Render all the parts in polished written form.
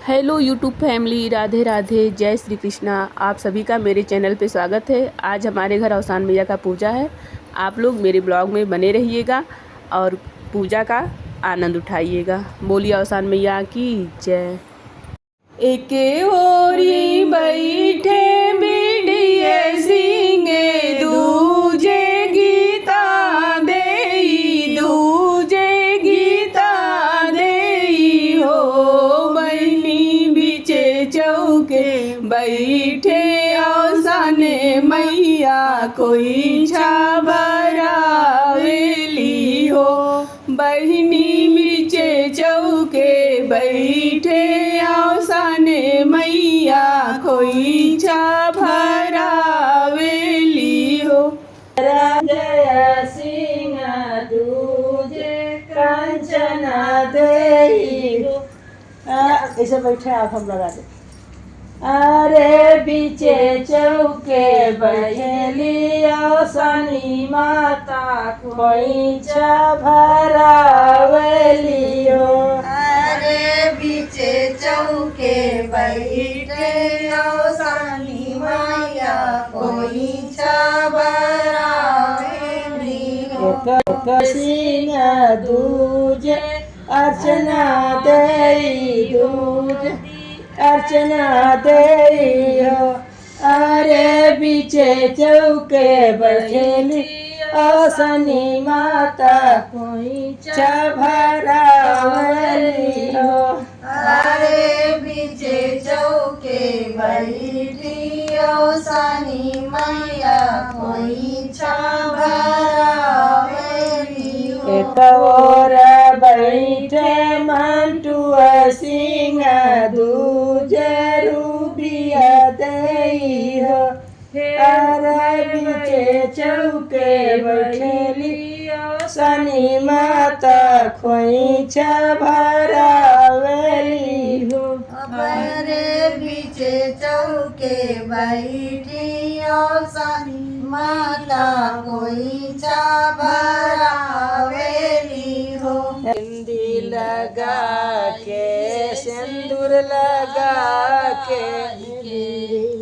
Hello YouTube family, Radhe Radhe, जय श्री कृष्णा। आप सभी का मेरे चैनल पे स्वागत है। आज हमारे घर अवसान मैया का पूजा है। आप लोग मेरे ब्लॉग में बने रहिएगा और पूजा का आनंद उठाइएगा। बोलिए अवसान मैया की जय। एके ओरी बैठे बिडिये सिंगे, दूजे गीता देई, दूजे गीता देई हो। बहनी बिचे चौके बैठे अवसाने मैया, कोई छाबरावेली हो। बहनी बिचे चौके बैठे अवसाने मैया, कोई छाबरावेली हो। जय सिंह दूजे कंचना देई हो। ऐसे बैठे आप हम लगा दे। अरे बीचे चौके बैठेली अवसानी माता, कोई भरावली हो। अरे बीचे चौके बैठे अवसानी मैया, कोई छाबरावेली हो। सिंह दूजे अर्चना देई, दूजे अर्चना देई हो। अरे बीचे चौके बैठेली अवसानी माता, कोई भरावली हो। अरे बीचे चौके बैठी अवसानी मैया, कोई छाबरावेली हो। एक और बैठे मंटुआ सिंह, दूजे रूबिया देई हो। अरे बीचे चौके बैठेली शनि माता, खोइछा भरावेली हो। अरे बीचे चौके बैठी अवसानी माता, कोई छाबरावेली हो। मेहंदी लगा के सिंदूर लगा के, मेहंदी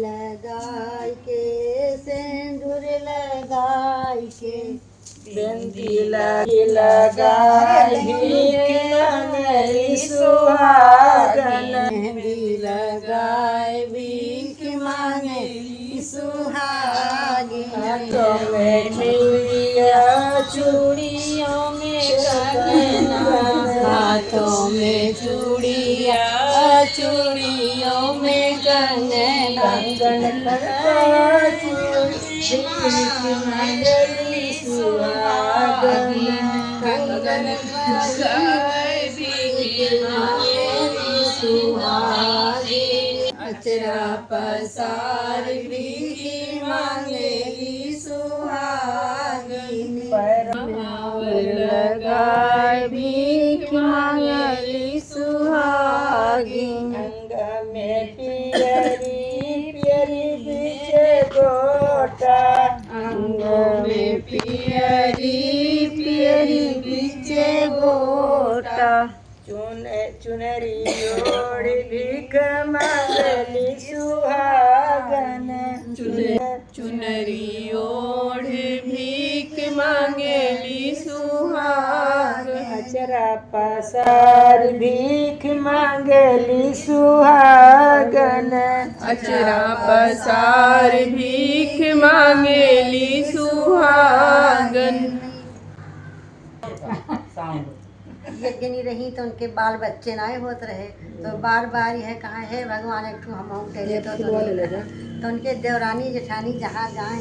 लगाई के सिंदूर लगाई के, मेहंदी लगाई मंगली सुहागन। मेहंदी लगाई भीख मांगे सुहागिन। हाथों में चूड़िया, चूड़ियों में कंगना, हाथों में चूड़िया, चूड़ियों में कंगना। कंगन लगा चूड़ी मंगली सुहागन। कंगन लगाए भीख मांगे सुहागिन। अचरा पसार भीख मांगेली सुहागिन। पैर लगाए भीख मांगली सुहागिन। अंग में पियरी पियरी बीचे गोटा, अंग में पियरी पियरी बीचे गोटा। चुनरी ओढ़ भीख मांगली सुहागन। चुनरी ओढ़ भीख मांगेली सुहागन। अचरा पसार भीख मांगली सुहागन। अचरा पसार भीख मांगेली सुहागन। यज्ञनी रही तो उनके बाल बच्चे नाए होत रहे, तो बार बार यह कहा है भगवान एक हम ले तो उनके देवरानी जेठानी जहाँ जाए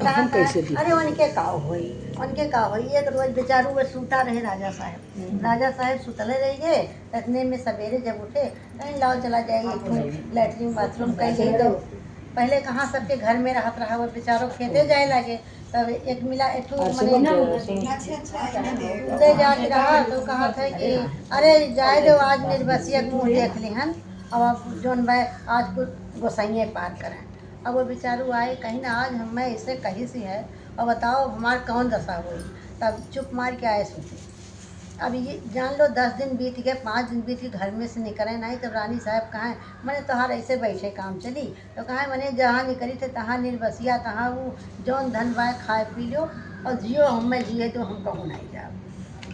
अरे उनके का होई, उनके का होई। एक रोज बेचारू वो सूता रहे राजा साहब सुतले रह गए। इतने में सवेरे जब उठे, कहीं लाओ चला जाएगी लैट्रिन बाथरूम कहीं गई। तो पहले कहाँ सबके घर में रहत रहा, वो बेचारों खेते जाए लगे। तब एक मिला एक ले जाके रहा तो कहा था कि अरे जाए दो, आज निर्बसिया मुँह देख ली हन, अब आप जौन भाई आज कुछ गोसाइए पार करें। अब वो बेचारू आए, कहीं ना आज मैं इससे कहीं सी है और बताओ हमार कौन दशा हुई। तब चुप मार के आए सोचे। अब ये जान लो 10 दिन बीत गए, 5 दिन बीत गए, घर में से निकले नहीं। तो रानी साहब कहाँ मैंने तोहार ऐसे बैठे काम चली, तो कहाँ मैंने जहाँ निकली थे तहाँ निर्बसिया, तहाँ वो जौन धन बाय खाए पी लो और जियो, हमें जिए तो हम कहूँ नहीं जाओ।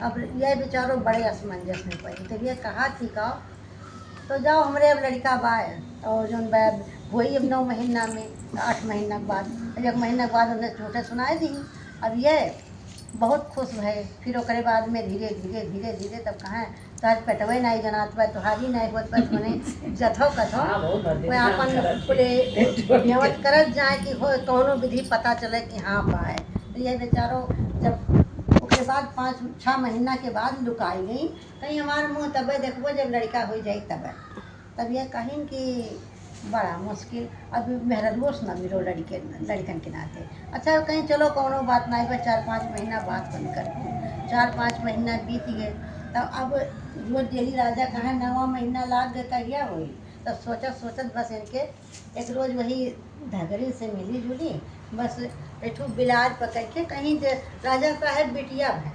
अब ये बेचारों बड़े असमंजस में पड़ी। तो ये कहा थी का तो जाओ हमरे अब लड़का बाय और जौन बैब वही अब 9 महीना में 8 महीना के बाद 1 महीना के बाद उन्हें झूठे सुनाए दी। अब ये बहुत खुश भये। फिर ओकरे बाद में धीरे धीरे धीरे धीरे तब कहाँ तोहर पेटवे नहीं जनात बा, तुहारी नहीं होत बा, मैंने जथो कथो वह अपन पूरे व्यवत करत जाए कि हो कौनो विधि पता चले कि हाँ पाए। तो ये बेचारो जब उसके बाद 5-6 महीना के बाद लुकाई गई, कहीं हमारे मुँह तबे देखबो जब लड़का हो जाए तब ये कहीं कि बड़ा मुश्किल। अभी मेरा दोस्त न मिलो लड़कन के नाते। अच्छा कहीं चलो कोनो बात नहीं बस 4-5 महीना बात बंद कर दो। 4-5 महीना बीत गए, तब अब वो डेली राजा कहाँ 9वां महीना लाग गए कहिया हुई। तब सोचत बस इनके एक रोज वही धगरी से मिली जुली, बस बैठू बिलाज पकड़ के कहीं राजा साहब बिटिया है।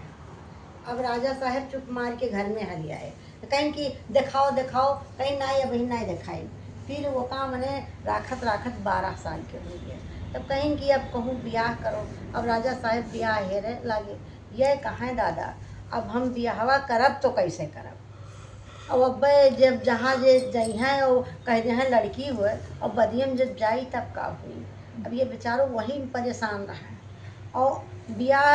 अब राजा साहब चुप मार के घर में हली आए, कहीं कि दिखाओ कहीं नहीं, अभी नहीं दिखाई। फिर वो काम मैंने राखत 12 साल के हो गए। तब कहीं कि अब कहूँ ब्याह करो। अब राजा साहब ब्याह हेरे लागे, ये कहाँ दादा अब हम ब्याहवा करब तो कैसे करब। अब जब जहाँ जे जाइ हैं और कह दे हैं लड़की हुए और बदियम जब जाई तब का हुई। अब ये बेचारों वही परेशान रहे और ब्याह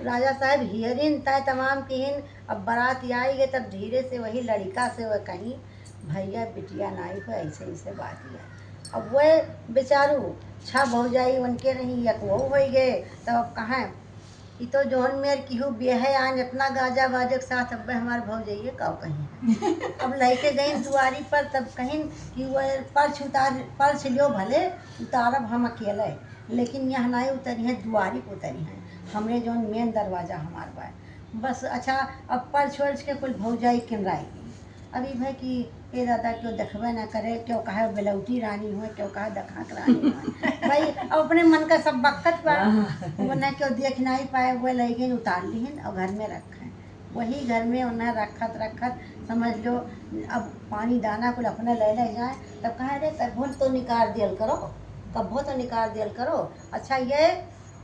राजा साहब हियरिन तय तमाम किन। अब बारात आई गए तब धीरे से वही लड़का से वह कहीं भैया बिटिया नाई हो ऐसे बात है। अब वह बेचारू 6 भौजाई उनके नहीं एक वो हो गए। तब अब कहाँ ये तो जौन मेर केहू ब्याह आन इतना गाजा बाजा के साथ अब हमारे भौजाइए कब कहीं अब लैके गई दुआरी पर। तब कहीं कि वह पर्छ लियो भले उतारब हम अकेले, लेकिन यहाँ नहीं उतरी है, दुआरी पर उतरी हैं हमरे जौन मेन दरवाज़ा हमार बा बस। अच्छा अब पर्छ वर्छ के कुल भौजाई किनराएगी। अभी भाई कि ये दादा क्यों देखबे ना करे, क्यों कहे बेलौटी रानी हो, क्यों कहे दखाक रानी हो भाई। अब अपने मन का सब बक्कत बा, उन्हें क्यों देख नहीं पाए, वो ले गई उतार ली और घर में रखें। वही घर में उन्हें रखत समझ लो। अब पानी दाना कुल अपने ले जाए। तब कहे रे कभो तो निकाल दियल करो, कभो तो निकाल दियल करो। अच्छा ये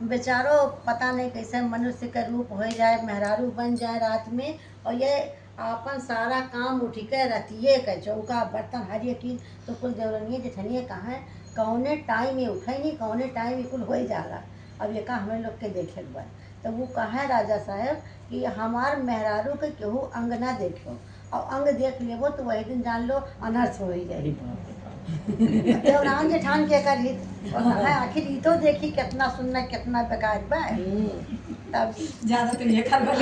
बेचारो पता नहीं कैसे मनुष्य का रूप हो जाए, मेहरारू बन जाए रात में। और ये अपन सारा काम उठी के रतिये के चौका बर्तन हर एक चीज तो कुल देवरनिये जेठनिये कहाँ कौने टाइम में उठे नहीं, कौने टाइम में कुल हो जाला। अब ये का हमें लोग के देखे हुआ। तो वो कहा राजा साहब कि हमार मेहरारू के केहू अंग ना देखो, और अंग देख लेबो तो वही दिन जान लो अनर्थ हो ही जाए। देवरान जेठान के कर हित और आखिर ये तो देखी कितना सुनना कितना बेकार बा। तब ज्यादा तो ये खबर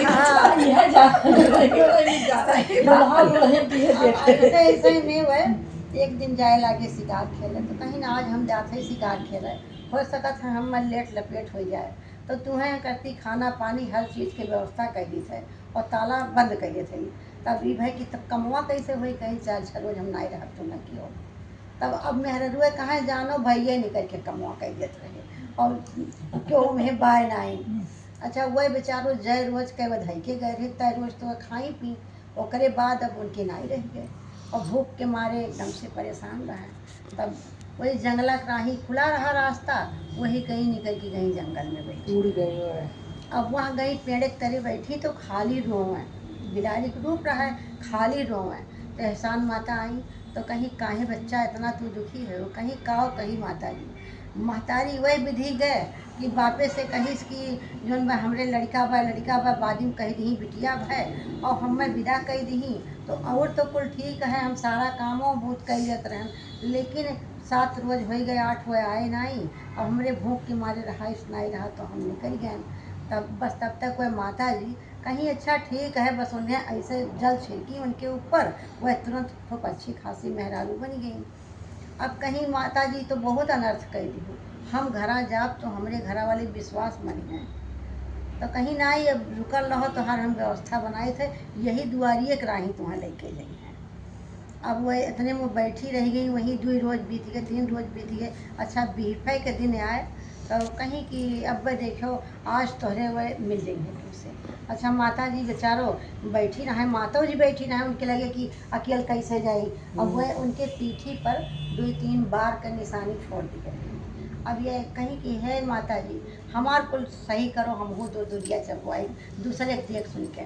ऐसे में वह एक दिन जाए लागे शिकार खेले। तो कहीं ना आज हम जाते ही शिकार खेले, हो सकत है हम लेट लपेट हो जाए। तो तुम्हें करती खाना पानी हर चीज़ की व्यवस्था कर दी थे और ताला बंद कर दिए थे। तब ये भाई कि तब कमवा कैसे हुई, कहीं 4-6 रोज हम नहीं रह तो न कियो। तब अब मेहरुए कहाँ जानो भैया निकल के कमवा कर देते रहे और क्यों में बाय नहीं। अच्छा वह बेचारो जय रोज के बधाई के गए रहे, तय रोज तो खाई पी ओकरे बाद अब उनके नहीं रह गए और भूख के मारे एकदम से परेशान रहे। तब वही जंगला राही खुला रहा रास्ता, वही कहीं निकल के गई जंगल में बैठी। अब वहाँ गई पेड़ के तरे बैठी तो खाली रोए, बिलारी का रूप रहा है, खाली रोए। तो एहसान माता आई तो कहीं काहे बच्चा इतना तू दुखी है, कहीं काओ कहीं माता जी। महतारी वही विधि गए कि बापे से कहिस कि जौन बा हमरे लड़का बा बादी कह दी बिटिया भै और हमें विदा कह दी। तो और तो कुल ठीक है, हम सारा कामों बहुत कर लेते रहें, लेकिन 7 रोज हो गए 8 हुए आए नहीं और हमरे भूख के मारे रहा नहीं रहा तो हम निकल गए। तब तक वह माता जी कहीं अच्छा ठीक है, बस उन्हें ऐसे जल छिड़की उनके ऊपर, वह तुरंत खूब अच्छी खासी मेहरारू बन गई। अब कहीं माता जी तो बहुत अनर्थ कर दी, हम घरा जाब तो हमारे घरा वाले विश्वास मनी हैं। तो कहीं ना ही अब रुकल रहो तो हर हम व्यवस्था बनाए थे, यही दुआरिये के राही तुम्हें लेके गई हैं। अब वह इतने में बैठी रह गई, वही 2 रोज बीत गए 3 रोज बीत गए। अच्छा बीफे के दिन आए तो कहीं कि अब देखो आज तोहरे वह मिल जाएंगे तुमसे। अच्छा माता जी बेचारो बैठी रहे, माता जी बैठी रहे, उनके लगे कि अकेले कैसे जाई। अब वह उनके पीठी पर 2-3 बार का निशानी छोड़ दी गई। अब ये कहीं कि है माता जी हमार कुल सही करो, हम हो दो दुनिया चलवाई दूसरे देख सुन के।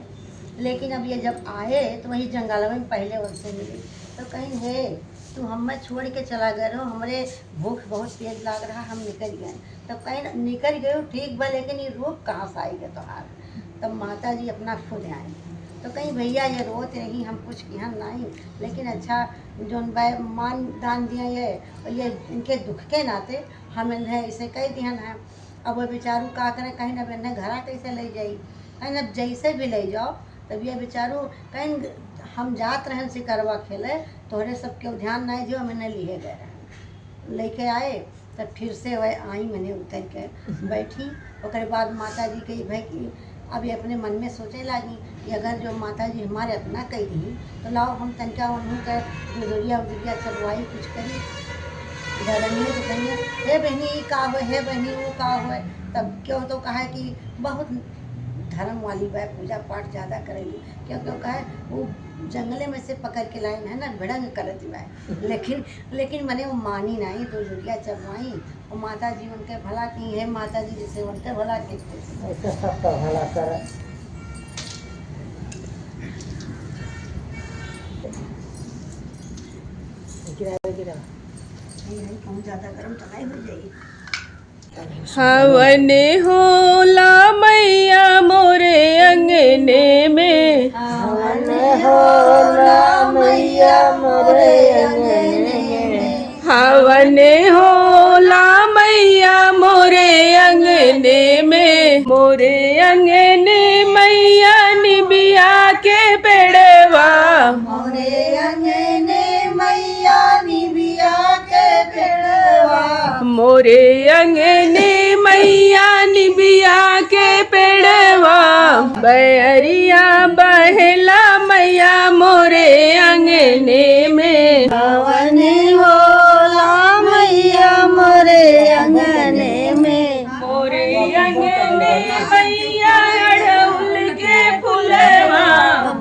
लेकिन अब ये जब आए तो वही जंगल में पहले उनसे मिली तो कहीं है तू हमें छोड़ के चला गए हो, हमारे भूख बहुत तेज लग रहा, हम निकल गए। तो कहीं निकल गए ठीक बा, लेकिन ये रूप कहाँ से आएगा तोहार। तब माता जी अपना खुद आए तो कहीं भैया ये रोत नहीं, हम कुछ किया नहीं, लेकिन अच्छा जो मान दान दिया ये इनके दुख के नाते हम इन्हें ऐसे कह दिया है। अब वो बेचारू का करें, कहीं ना इन्हें घरा कैसे ले जाई, कहीं अब जैसे भी ले जाओ तब ये बेचारू कहीं हम जात रहन शिकरवा खेले तोहरे सबके ध्यान नहीं जो हम इन्हें लिए गए रहे लेके आए। तब फिर से वह आई, मैंने उतर के बैठी। उसके बाद माता जी कही भाई कि अब ये अपने मन में सोचे लगी कि अगर जो माता जी हमारे अपना कही रही तो लाओ हम तनका उन्हों का गुजरिया उजरिया चलवाई कुछ करी। डरनी तो कहिए हे बहनी ये का हो, हे बहनी वो का हो। तब क्यों तो कहा कि बहुत धर्म वाली वह पूजा पाठ ज़्यादा करेगी, क्यों क्यों कहा वो जंगले में से पकड़ के लाइन है ना भिड़ंग करती वह। लेकिन मैंने वो मानी नहीं, तो जुड़िया चलवाई और माता जी उनके भला की है, माता जी जैसे उनके भला की ऐसा सबका भला कर। गिरा कहूँ ज़्यादा गर्म तो नहीं हो जाएगी। हवन होला मैया मोरे अंगने में, हवन होला मैया मोरे अंगने में, हवन होला मैया मोरे अंगने में, मोरे अंगने मैया निबिया के पेड़वा, मोरे अंगने मैया निबिया के पेड़वा, मोरे अंगने मैया निबिया के पेड़वा, बैरिया बहेला मैया मोरे अंगने में, हवन होला मैया मोरे अंगने में, मोरे अंगने मैया अड़हुल के फुलवा,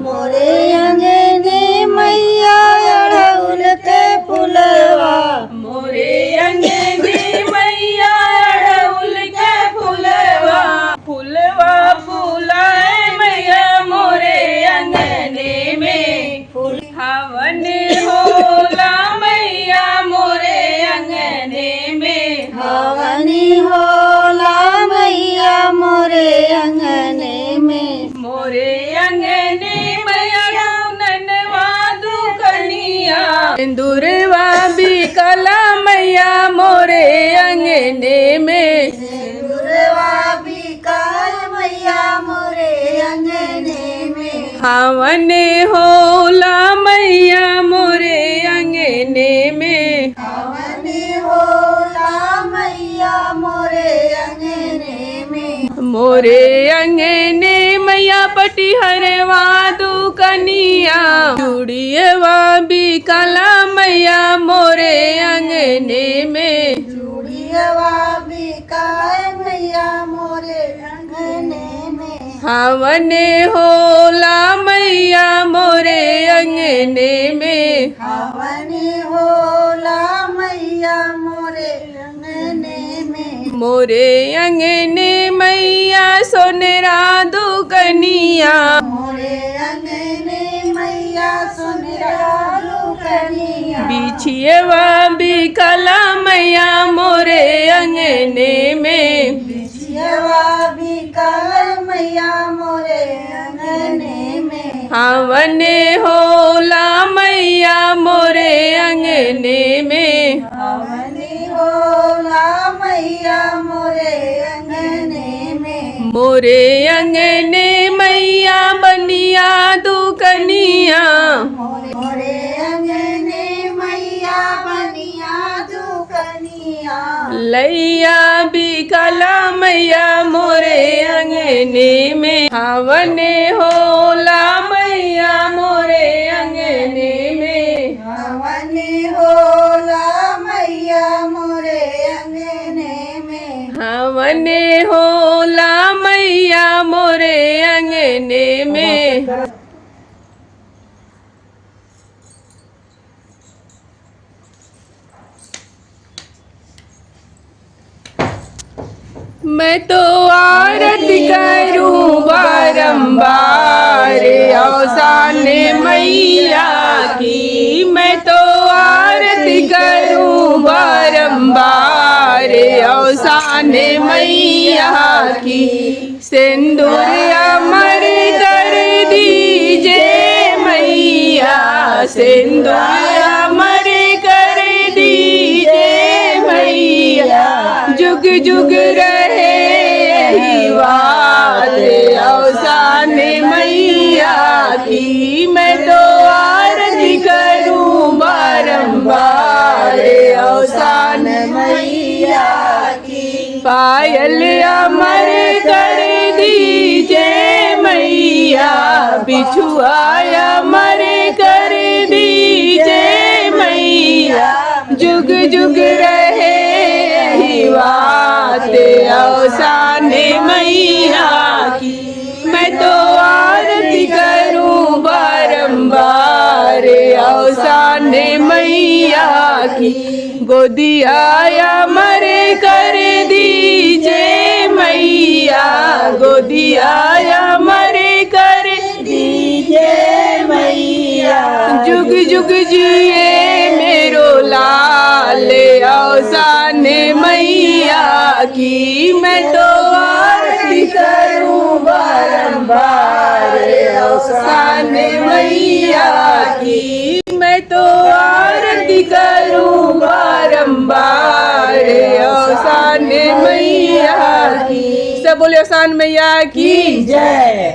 मोरे अंगने मैया अड़हुल के फुलवा, मोरे अंगने मैया अड़हुल के फुलवा, फुलवा फुलाए मैया मोरे अंगने में, हवन होला मैया मोरे अंगने में, हवनी होला मैया मोरे अंगने में, मोरे अंगने मैया ननवा दुकनिया, सिंदूरवा बिकला मैया मोरे अंगने में, सिंदूरवा बिकाय मैया मोरे अंगने में, हवन होला मैया मोरे अंगने में, हवनी होला मैया मोरे अंगने में, मोरे अंगने मैया पटिहरवा दुकनिया, चूड़ियवा बिकला मैया मोरे अंगने में, चूड़ियवा बिकाय मैया मोरे अंगने में, हवन होला मैया मोरे अंगने में, हवनी होला मैया मोरे अंगने में, मोरे अंगने मैया सोनरा दुकनिया, मोरे अंगने मैया सुनरा दुकनिया, बिछियवा बिकला मैया मोरे अंगने में, बिछियवा बिकाय मैया मोरे अंगने में, हवन होला मैया मोरे अंगने में, हवनी होला मैया मोरे अंगने में, मोरे अंगने मैया बनिया दुकनिया, मोरे अंगने मैया बनिया दुकनिया, लैया बिकला मैया मोरे अंगने में, हवन होला मैया मोरे अंगने में, हवनी होला मैया मोरे अंगने में, मैं तो आरती करूं बारंबार अवसान मैया की, मैं तो आरती करूं बारंबार अवसान मैया की। सिंदूर अमर कर दीजिए मैया, सिंदूर अमर कर दीजिए मैया, जुग जुग रहे यही बात अवसान मैया की। मैं तो आरती करूं बारंबार अवसान मैया की। पायल अमर कर दीजिए मैया, बिछुआ अमर कर दीजिए मैया, जुग जुग रहे यही बात अवसान मैया की। मैं तो आरती करूं बारंबार अवसान मैया की। गोदिया अमर कर दीजिए मैया, गोदिया अमर कर दीजिए मैया, जुग जुग जिए मेरो लाल अवसान मैया की। मैं तो आरती करूं बारंबार अवसान मैया की। मैं तो आरती करूं बारंबार अवसान मैया की। सब बोले अवसान मैया की जय।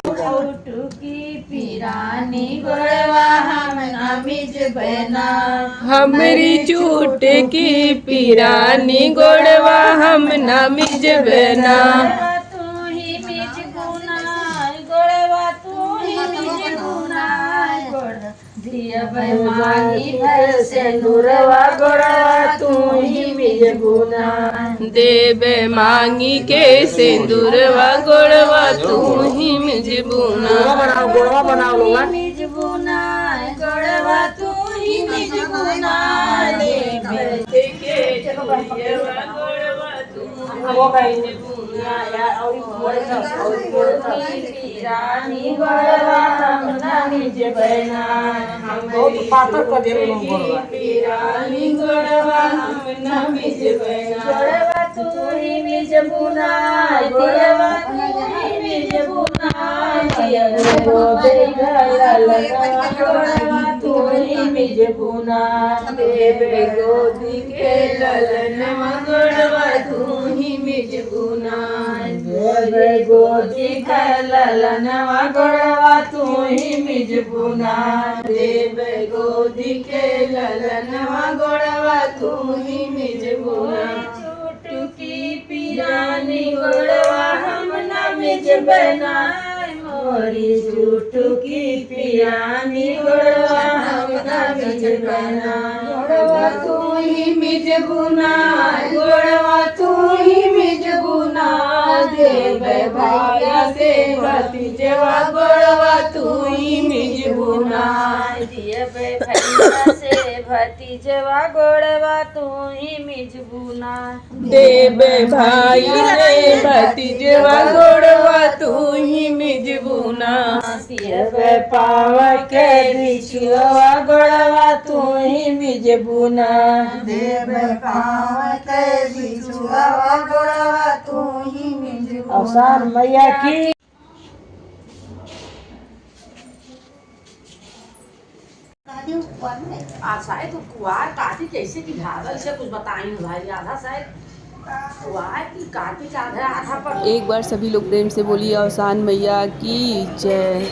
रानी गोड़वा हम नमिज बना, हमरी चूट की पिरानी गोड़वा हम नमिज बना। तू ही मिज गुना गोड़वा, तू ही मिज गुना गोड़ दिया बेमानी भर से नूरवा गोड़वा, तू ही मिज गुना। देव मांगी के सिंदूरवा गोड़वा, तू ही मिज बुना। गोड़वा बनाओ लोगा, मिज बुना गोड़वा, तू ही मिज बुना। रानी गोड़वा हम नमिज बना, बहुत पातर कर दे रानी गोड़वा हम नमिज बना। गोड़वा तू ही मिज बुना, गोड़वा तू ही मिज बुना। गोड़वा तू ही मिज बुना। देव गोदी के ललनवा गोड़वा, तू ही मिज बुना। देव गोदी के ललनवा गोड़वा, तू ही मिज बुना। देव गोदी के ललनवा गोड़वा, तू ही मिज बुना। चुटकी पिरानी गोड़वा हम नमिज बना, मोरी चुटकी पिरानी गोड़वा हम नमिज बना। गोड़वा तू ही मिज बुना, गोड़वा तू ही मिज बुना। देव भैया से भतीजवा गोड़वा, तू ही मिज बुना। देव भैया से भतीजवा गोड़वा, तू ही मिज बुना। देव भाई से भतीजवा गोड़वा, तू ही मिज बुना। पाव के बिछुआ गोड़वा, तू ही मिज बुना। देव पाव के बिछुआ गोड़वा, तू ही मिज बुना। अवसान मैया की। शायद तो कुआर काटी कैसे की घाघल से कुछ बताई भाई, आधा शायद कुआर की काटी का आधा पर। एक बार सभी लोग प्रेम से बोलिए अवसान मैया की जय।